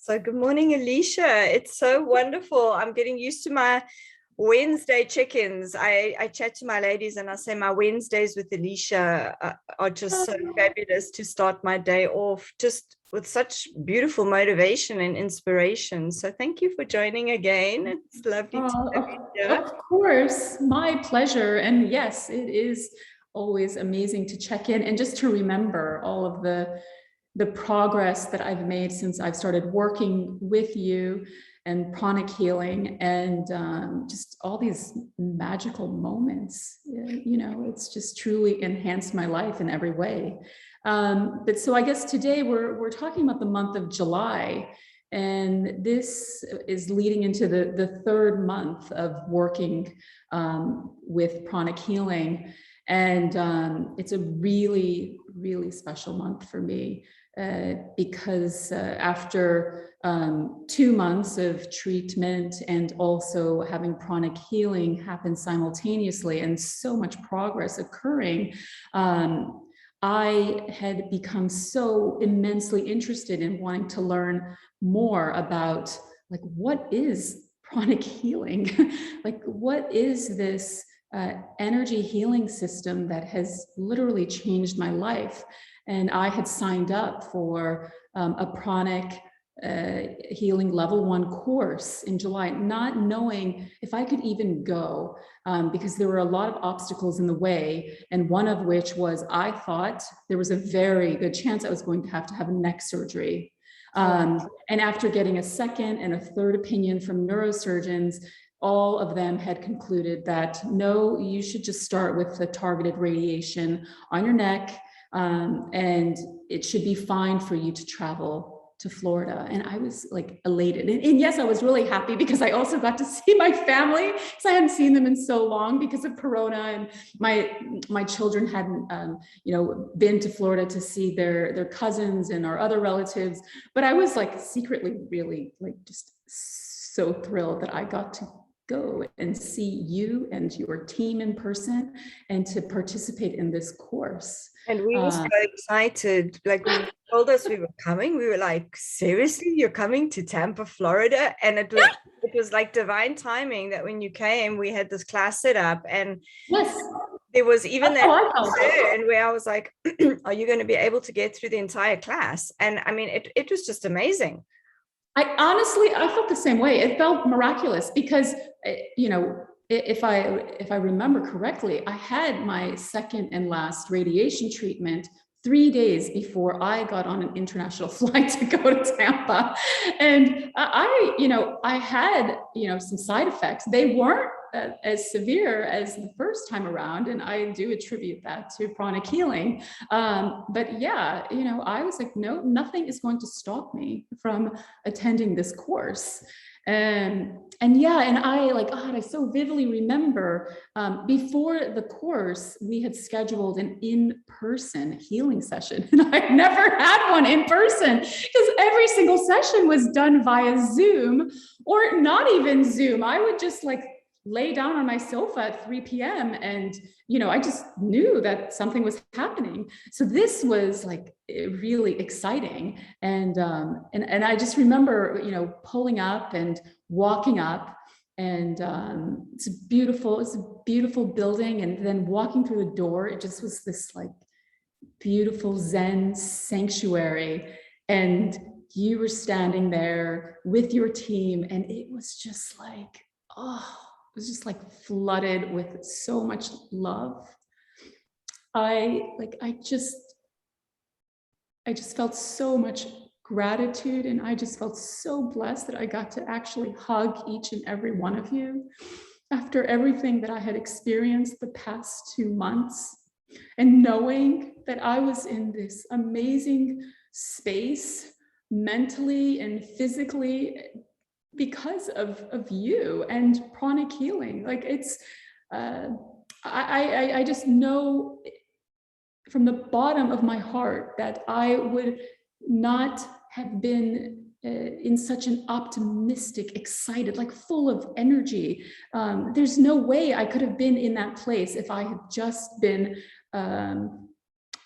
So good morning, Alicia. It's so wonderful. I'm getting used to my Wednesday check-ins. I chat to my ladies and I say my Wednesdays with Alicia are just so fabulous to start my day off, just with such beautiful motivation and inspiration. So thank you for joining again. It's lovely to have you here. Of course, my pleasure. And yes, it is always amazing to check in and just to remember all of the progress that I've made since I've started working with you and pranic healing, and just all these magical moments. You know, it's just truly enhanced my life in every way. But so I guess today we're talking about the month of July, and this is leading into the third month of working with pranic healing. And it's a really, really special month for me. Because after 2 months of treatment and also having pranic healing happen simultaneously and so much progress occurring, I had become so immensely interested in wanting to learn more about, like, what is pranic healing? Like, what is this energy healing system that has literally changed my life? And I had signed up for a pranic healing level 1 course in July, not knowing if I could even go, because there were a lot of obstacles in the way. And one of which was, I thought there was a very good chance I was going to have a neck surgery. And after getting a second and a third opinion from neurosurgeons, all of them had concluded that, no, you should just start with the targeted radiation on your neck. And it should be fine for you to travel to Florida. And I was like elated. And yes, I was really happy because I also got to see my family, because I hadn't seen them in so long because of Corona, and my children hadn't, been to Florida to see their cousins and our other relatives. But I was like secretly really like just so thrilled that I got to go and see you and your team in person and to participate in this course. And we were so excited. Like, when you told us we were coming, we were like, seriously, you're coming to Tampa, Florida? And it was like divine timing that when you came, we had this class set up. And yes, there was even that concern where I was like, are you going to be able to get through the entire class? And I mean, it was just amazing. I felt the same way. It felt miraculous because, if I remember correctly, I had my second and last radiation treatment 3 days before I got on an international flight to go to Tampa. And I had, some side effects. They weren't as severe as the first time around. And I do attribute that to pranic healing. But yeah, I was like, no, nothing is going to stop me from attending this course. And I so vividly remember before the course, we had scheduled an in-person healing session. And I'd never had one in person because every single session was done via Zoom, or not even Zoom. I would just like lay down on my sofa at 3 p.m. and, I just knew that something was happening. So this was like really exciting. And I just remember, pulling up and walking up, and it's a beautiful building. And then walking through the door, it just was this like beautiful Zen sanctuary. And you were standing there with your team, and it was just like, it was just like flooded with so much love. I just felt so much gratitude, and I just felt so blessed that I got to actually hug each and every one of you after everything that I had experienced the past 2 months, and knowing that I was in this amazing space mentally and physically because of you and pranic healing. Like, it's I just know from the bottom of my heart that I would not have been in such an optimistic, excited, like full of energy. There's no way I could have been in that place if I had just been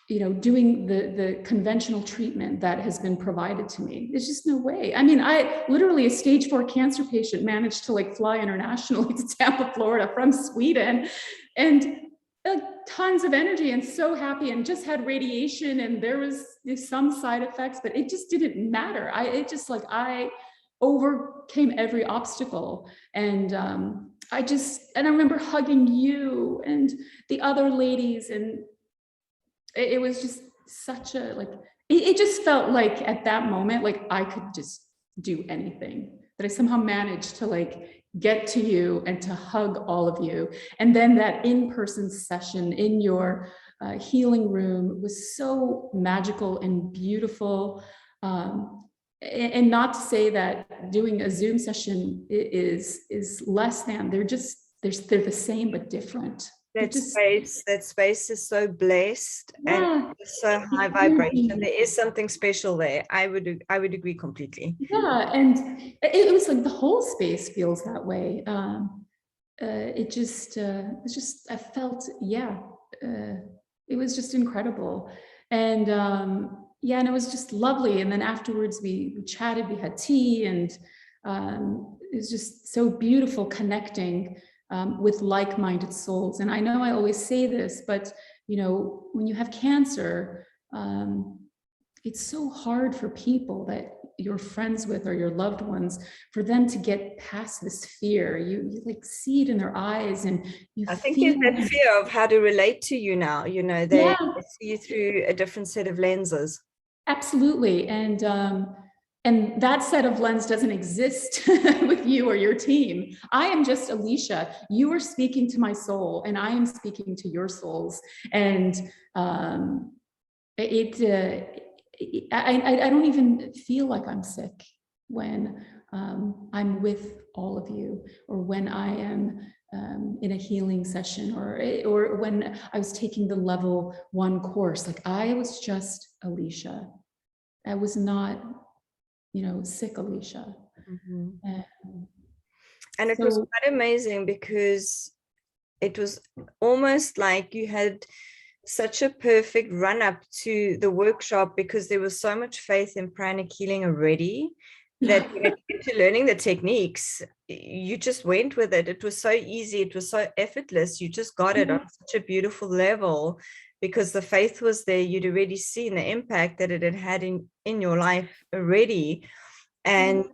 doing the conventional treatment that has been provided to me. There's just no way. I mean, I literally, a stage 4 cancer patient, managed to like fly internationally to Tampa, Florida from Sweden, and tons of energy and so happy, and just had radiation, and there was some side effects, but it just didn't matter. I overcame every obstacle. And I remember hugging you and the other ladies, and it was just such a, like, it just felt like at that moment, like I could just do anything, that I somehow managed to like get to you and to hug all of you. And then that in-person session in your healing room was so magical and beautiful. And not to say that doing a Zoom session is less than, they're the same but different. That space is so blessed, and so high vibration. There is something special there. I would agree completely. Yeah, and it was like the whole space feels that way. I felt, it was just incredible. And and it was just lovely. And then afterwards we chatted, we had tea, and it was just so beautiful connecting with like-minded souls. And I know I always say this, but when you have cancer, it's so hard for people that you're friends with or your loved ones, for them to get past this fear. You like see it in their eyes, and I think it's that fear of how to relate to you now. They see you through a different set of lenses. Absolutely. And that set of lens doesn't exist with you or your team. I am just Alicia. You are speaking to my soul, and I am speaking to your souls. And I don't even feel like I'm sick when I'm with all of you, or when I am in a healing session, or when I was taking the level 1 course. Like, I was just Alicia. I was not, sick Alicia. Mm-hmm. And it was quite amazing, because it was almost like you had such a perfect run up to the workshop, because there was so much faith in pranic healing already, that when it came to learning the techniques, you just went with it. It was so easy. It was so effortless. You just got it on such a beautiful level, because the faith was there. You'd already seen the impact that it had in your life already. And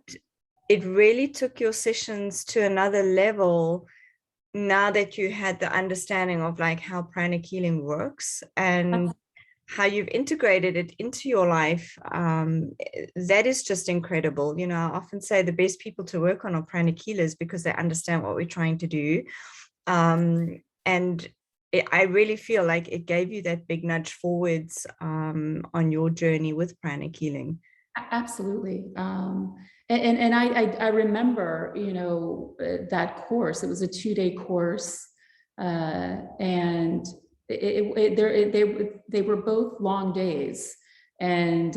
it really took your sessions to another level, now that you had the understanding of like how pranic healing works and how you've integrated it into your life. That is just incredible. I often say the best people to work on are pranic healers, because they understand what we're trying to do. And I really feel like it gave you that big nudge forwards on your journey with pranic healing. Absolutely. And I remember, that course. It was a 2-day course, and they were both long days, and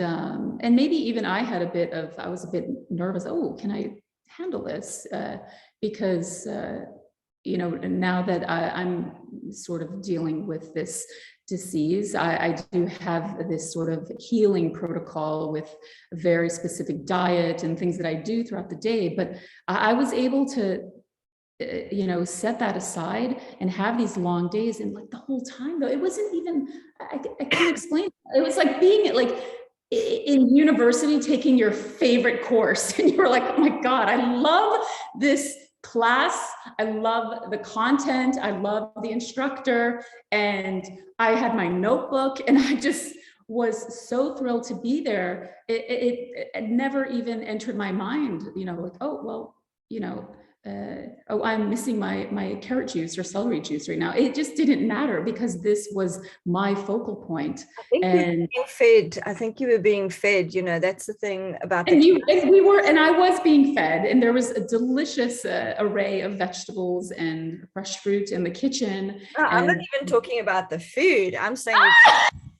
maybe even I was a bit nervous. Oh, can I handle this? Because now that I'm sort of dealing with this disease, I do have this sort of healing protocol with a very specific diet and things that I do throughout the day. But I was able to, set that aside and have these long days. And like the whole time, though, it wasn't even, I can't explain. It was like being like in university, taking your favorite course, and you were like, oh my God, I love this class. I love the content. I love the instructor. And I had my notebook, and I just was so thrilled to be there. It never even entered my mind, like, oh, well, I'm missing my carrot juice or celery juice right now. It just didn't matter, because this was my focal point. I think you were being fed. That's the thing about and I was being fed, and there was a delicious array of vegetables and fresh fruit in the kitchen. I'm not even talking about the food. I'm saying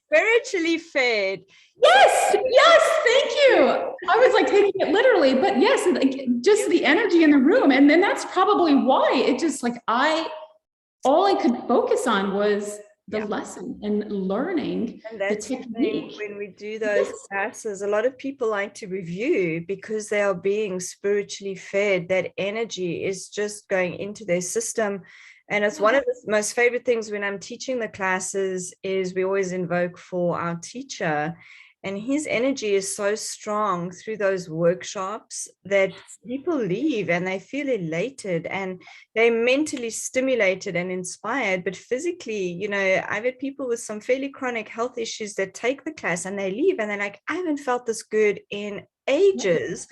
spiritually fed. Yes, thank you. I was like taking it literally, but yes, like just the energy in the room. And then that's probably why it just like all I could focus on was the lesson and learning And the that's the thing, technique. when we do those classes, a lot of people like to review because they are being spiritually fed. That energy is just going into their system. And it's one of the most favorite things when I'm teaching the classes is we always invoke for our teacher. And his energy is so strong through those workshops that people leave and they feel elated and they're mentally stimulated and inspired, but physically, you know, I've had people with some fairly chronic health issues that take the class and they leave and they're like, I haven't felt this good in ages.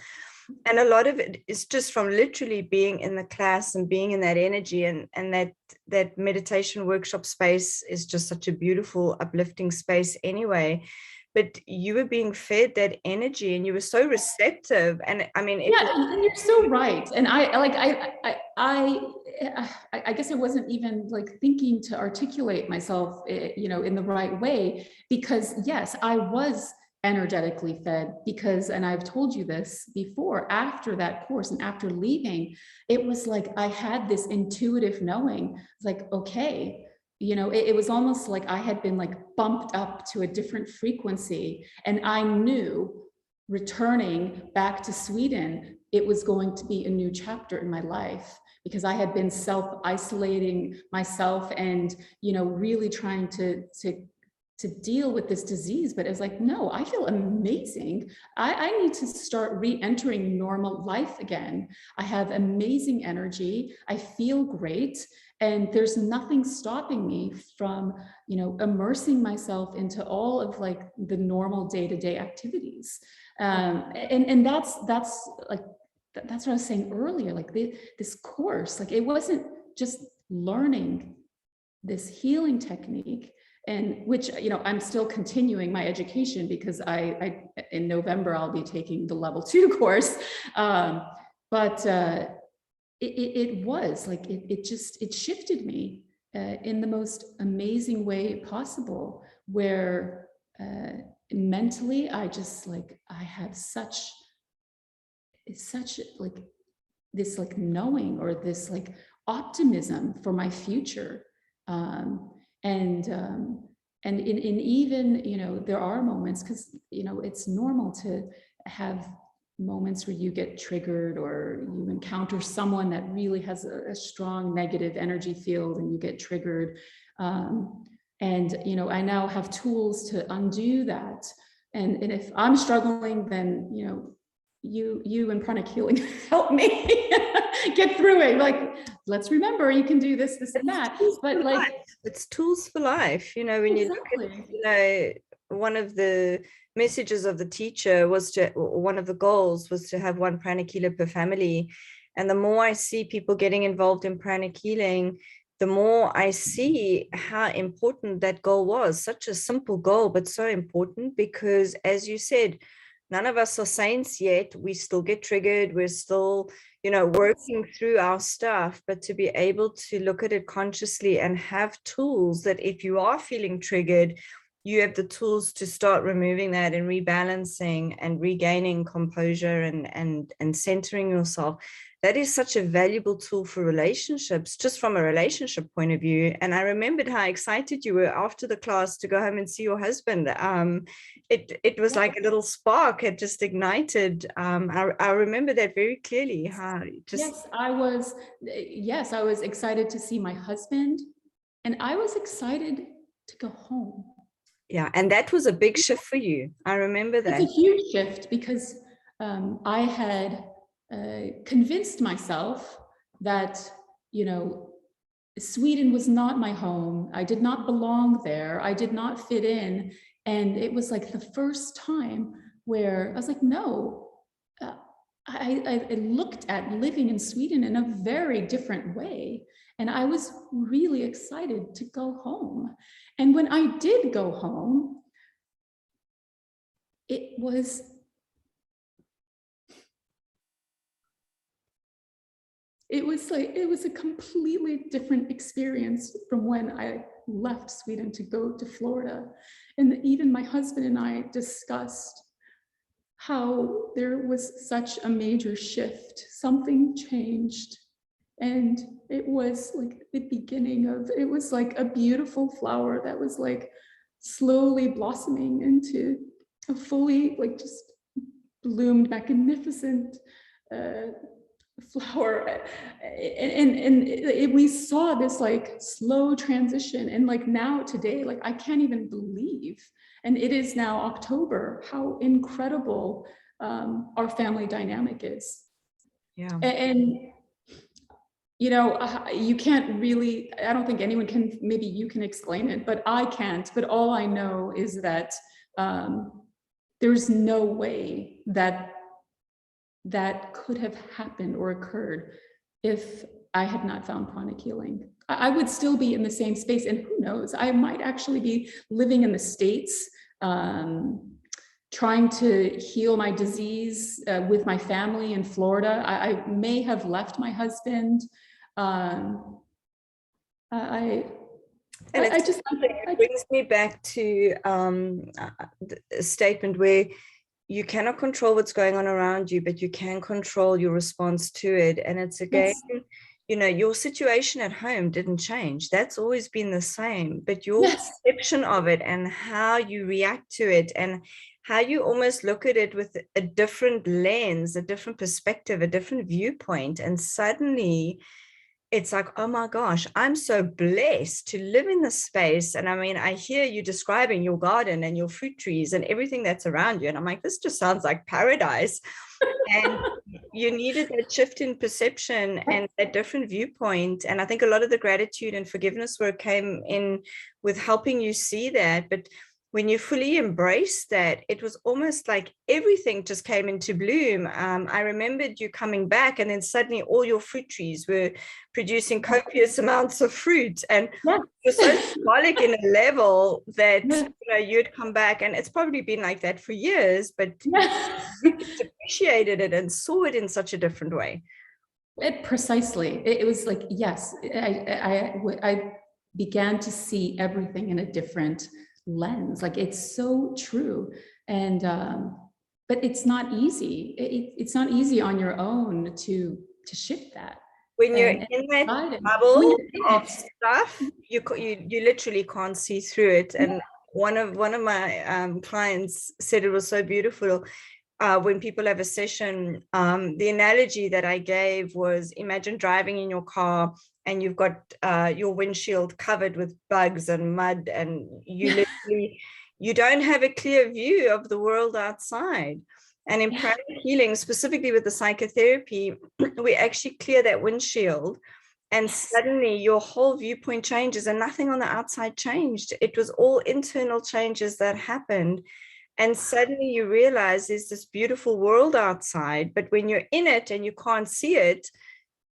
And a lot of it is just from literally being in the class and being in that energy, and that meditation workshop space is just such a beautiful, uplifting space anyway. But you were being fed that energy and you were so receptive. And I mean, and you're so right. And I guess I wasn't even like thinking to articulate myself, you know, in the right way, because yes, I was energetically fed because, and I've told you this before, after that course and after leaving, it was like I had this intuitive knowing, like, okay, you know, it was almost like I had been like bumped up to a different frequency, and I knew returning back to Sweden, it was going to be a new chapter in my life, because I had been self-isolating myself and, you know, really trying to deal with this disease. But it's like, no, I feel amazing. I need to start re-entering normal life again. I have amazing energy. I feel great. And there's nothing stopping me from, you know, immersing myself into all of like the normal day-to-day activities. And that's like, that's what I was saying earlier, like this course, like it wasn't just learning this healing technique, and which, you know, I'm still continuing my education because I in November, I'll be taking the level 2 course. But it was like, it shifted me in the most amazing way possible, where mentally, I just like, I have such like this like knowing, or this like optimism for my future. And in even, you know, there are moments, because, you know, it's normal to have moments where you get triggered, or you encounter someone that really has a strong negative energy field and you get triggered. And, you know, I now have tools to undo that. And if I'm struggling, then, you know, you and Pranic Healing help me get through it. Like, let's remember, you can do this, and that. But like, it's tools for life. You know, when you look at, you know, one of the messages of the teacher was to, one of the goals was to have one pranic healer per family. And the more I see people getting involved in pranic healing, the more I see how important that goal was. Such a simple goal, but so important, because as you said, none of us are saints yet. We still get triggered. We're still, you know, working through our stuff, but to be able to look at it consciously and have tools that if you are feeling triggered, you have the tools to start removing that and rebalancing and regaining composure and centering yourself. That is such a valuable tool for relationships, just from a relationship point of view. And I remembered how excited you were after the class to go home and see your husband. It was like a little spark had just ignited. I remember that very clearly. How just yes, I was excited to see my husband, and I was excited to go home. Yeah, and that was a big shift for you. I remember that. It's a huge shift, because I had convinced myself that, you know, Sweden was not my home. I did not belong there. I did not fit in. And it was like the first time where I was like, no, I looked at living in Sweden in a very different way. And I was really excited to go home. And when I did go home, it was a completely different experience from when I left Sweden to go to Florida. And even my husband and I discussed how there was such a major shift. Something changed And it was like the beginning of, it was like a beautiful flower that was like slowly blossoming into a fully like just bloomed magnificent flower. And we saw this like slow transition, and like now today, like I can't even believe, and it is now October, how incredible our family dynamic is. Yeah. And you know, you can't really, I don't think anyone can, maybe you can explain it, but I can't. But all I know is that there's no way that that could have happened or occurred if I had not found pranic healing. I would still be in the same space, and who knows, I might actually be living in the States, trying to heal my disease with my family in Florida. I may have left my husband. It brings me back to a statement where you cannot control what's going on around you, but you can control your response to it. And it's again, yes, you know, your situation at home didn't change. That's always been the same, but your yes, perception of it and how you react to it and how you almost look at it with a different lens, a different perspective, a different viewpoint. And suddenly it's like, oh my gosh, I'm so blessed to live in this space. And I mean, I hear you describing your garden and your fruit trees and everything that's around you. And I'm like, this just sounds like paradise. And you needed that shift in perception and a different viewpoint. And I think a lot of the gratitude and forgiveness work came in with helping you see that. But when you fully embrace that, it was almost like everything just came into bloom. I remembered you coming back, and then suddenly all your fruit trees were producing copious amounts of fruit. And yes, you're so symbolic in a level that yes, you know, you'd come back, and it's probably been like that for years, but yes, you appreciated it and saw it in such a different way. Precisely. It was like, yes, I began to see everything in a different lens. Like, it's so true. And but it's not easy. It's not easy on your own to shift that. When you're in that bubble of stuff, you literally can't see through it. And one of my clients said it was so beautiful. When people have a session, the analogy that I gave was, imagine driving in your car and you've got your windshield covered with bugs and mud, and you literally, you don't have a clear view of the world outside. And in pranic healing, specifically with the psychotherapy, we actually clear that windshield, and suddenly your whole viewpoint changes, and nothing on the outside changed. It was all internal changes that happened. And suddenly you realize there's this beautiful world outside, but when you're in it and you can't see it,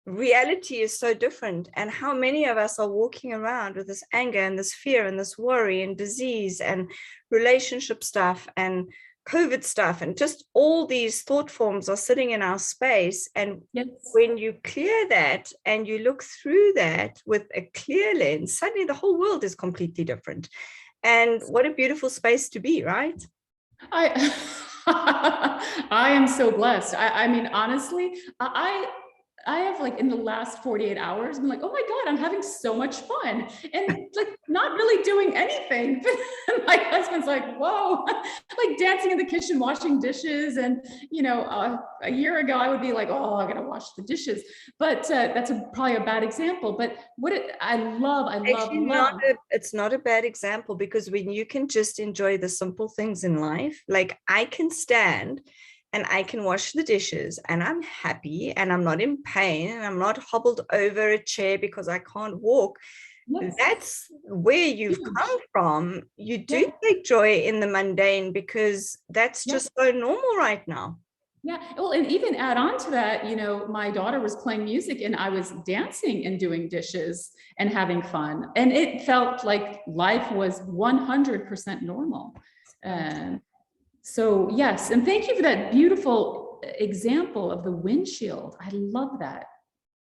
reality is so different. And how many of us are walking around with this anger and this fear and this worry and disease and relationship stuff and COVID stuff, and just all these thought forms are sitting in our space. And yes, when you clear that and you look through that with a clear lens, suddenly the whole world is completely different. And what a beautiful space to be, right? I am so blessed. I mean, honestly, I have, like, in the last 48 hours, been like, oh my God, I'm having so much fun, and like not really doing anything. But my husband's like, whoa, like dancing in the kitchen, washing dishes. And, you know, a year ago, I would be like, oh, I gotta wash the dishes. But that's probably a bad example. But I love. It's not a bad example, because when you can just enjoy the simple things in life, like I can stand and I can wash the dishes and I'm happy and I'm not in pain and I'm not hobbled over a chair because I can't walk. Yes. That's where you've come from. You do take joy in the mundane, because that's just so normal right now. Yeah, well, and even add on to that, you know, my daughter was playing music and I was dancing and doing dishes and having fun. And it felt like life was 100% normal. So yes, and thank you for that beautiful example of the windshield. I love that.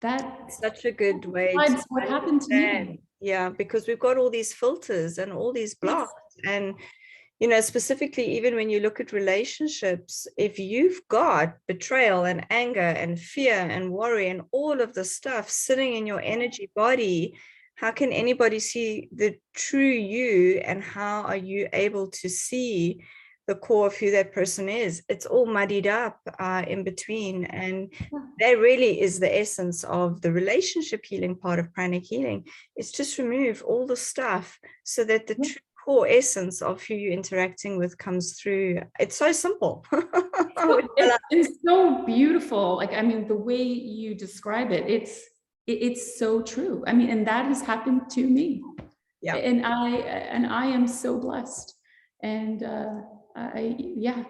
That's such a good way. What happened to me. Yeah, because we've got all these filters and all these blocks, and you know, specifically, even when you look at relationships, if you've got betrayal and anger and fear and worry and all of the stuff sitting in your energy body, how can anybody see the true you? And how are you able to see the core of who that person is? It's all muddied up in between. And that really is the essence of the relationship healing part of pranic healing. It's just remove all the stuff so that the true core essence of who you're interacting with comes through. It's so simple. It's so beautiful. Like, I mean, the way you describe it, it's so true. I mean, and that has happened to me. Yeah. And I am so blessed. And yeah.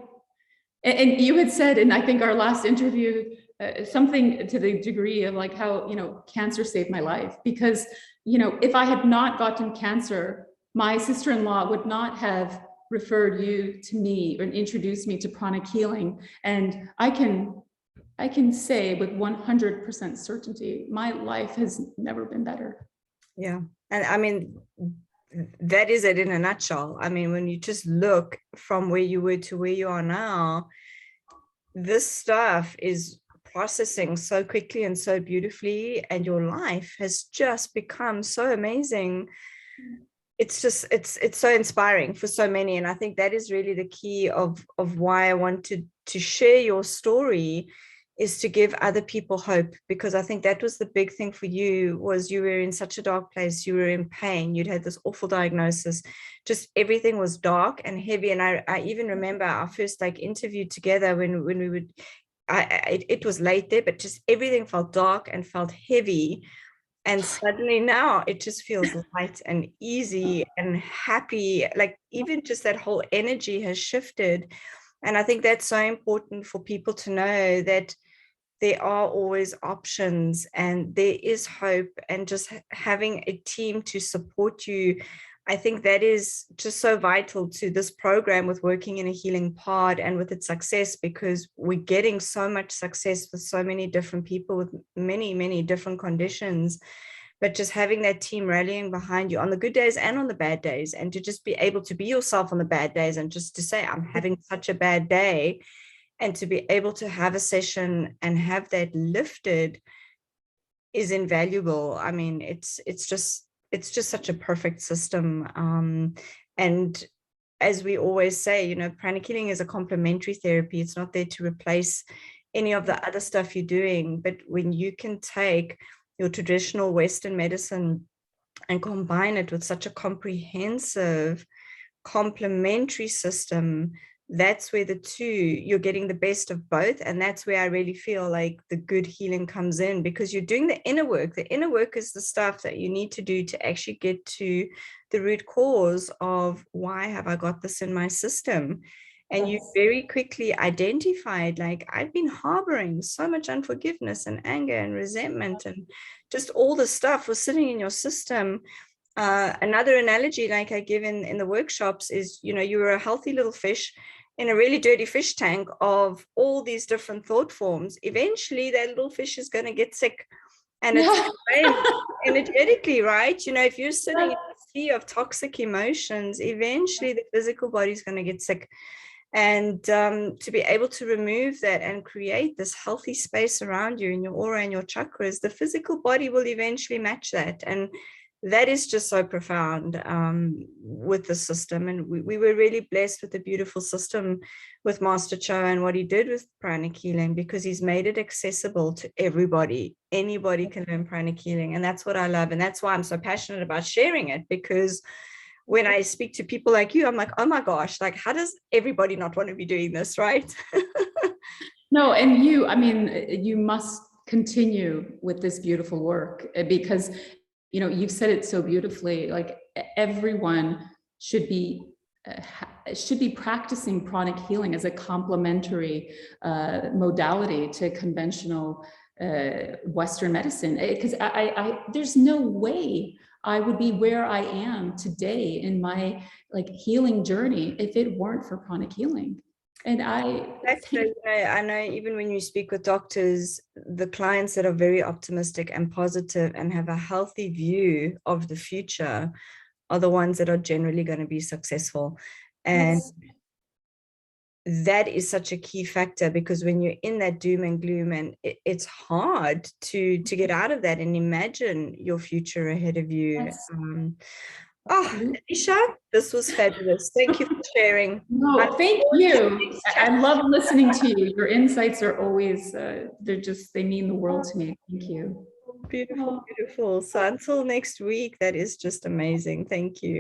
And you had said, and I think our last interview, something to the degree of like how, you know, cancer saved my life, because, you know, if I had not gotten cancer, my sister-in-law would not have referred you to me or introduced me to pranic healing. And I can say with 100% certainty, my life has never been better. Yeah. And I mean, that is it in a nutshell. I mean, when you just look from where you were to where you are now, this stuff is processing so quickly and so beautifully, and your life has just become so amazing. It's just, it's so inspiring for so many. And I think that is really the key of why I wanted to share your story, is to give other people hope, because I think that was the big thing for you, was you were in such a dark place, you were in pain, you'd had this awful diagnosis, just everything was dark and heavy. And I even remember our first like interview together when we would, it was late there, but just everything felt dark and felt heavy. And suddenly now it just feels light and easy and happy. Like even just that whole energy has shifted. And I think that's so important for people to know, that there are always options and there is hope, and just having a team to support you. I think that is just so vital to this program with working in a healing pod and with its success, because we're getting so much success with so many different people with many, many different conditions. But just having that team rallying behind you on the good days and on the bad days, and to just be able to be yourself on the bad days, and just to say, I'm having such a bad day, and to be able to have a session and have that lifted is invaluable. I mean, it's just such a perfect system. And as we always say, you know, pranic healing is a complementary therapy. It's not there to replace any of the other stuff you're doing. But when you can take your traditional Western medicine and combine it with such a comprehensive complementary system, that's where the two, you're getting the best of both. And that's where I really feel like the good healing comes in, because you're doing the inner work. The inner work is the stuff that you need to do to actually get to the root cause of, why have I got this in my system? And you very quickly identified, like, I've been harboring so much unforgiveness and anger and resentment, and just all the stuff was sitting in your system. Another analogy like I give in the workshops is, you know, you were a healthy little fish in a really dirty fish tank of all these different thought forms. Eventually that little fish is going to get sick, and it's energetically, right? You know, if you're sitting in a sea of toxic emotions, eventually the physical body is going to get sick. And to be able to remove that and create this healthy space around you in your aura and your chakras, the physical body will eventually match that. And that is just so profound with the system. And we were really blessed with a beautiful system with Master Cho and what he did with pranic healing, because he's made it accessible to everybody. Anybody can learn pranic healing. And that's what I love. And that's why I'm so passionate about sharing it, because when I speak to people like you, I'm like, oh my gosh, like, how does everybody not want to be doing this, right? No, and I mean, you must continue with this beautiful work, because, you know, you've said it so beautifully, like everyone should be practicing pranic healing as a complementary modality to conventional Western medicine. Because there's no way I would be where I am today in my like healing journey if it weren't for pranic healing. And I know even when you speak with doctors, the clients that are very optimistic and positive and have a healthy view of the future are the ones that are generally going to be successful. And Yes. that is such a key factor, because when you're in that doom and gloom, and it's hard to get out of that and imagine your future ahead of you. Yes. Oh, Absolutely. Alicia, this was fabulous. Thank you for sharing. No, thank you. I love listening to you. Your insights are always, they mean the world to me. Thank you. Beautiful, beautiful. So until next week, that is just amazing. Thank you.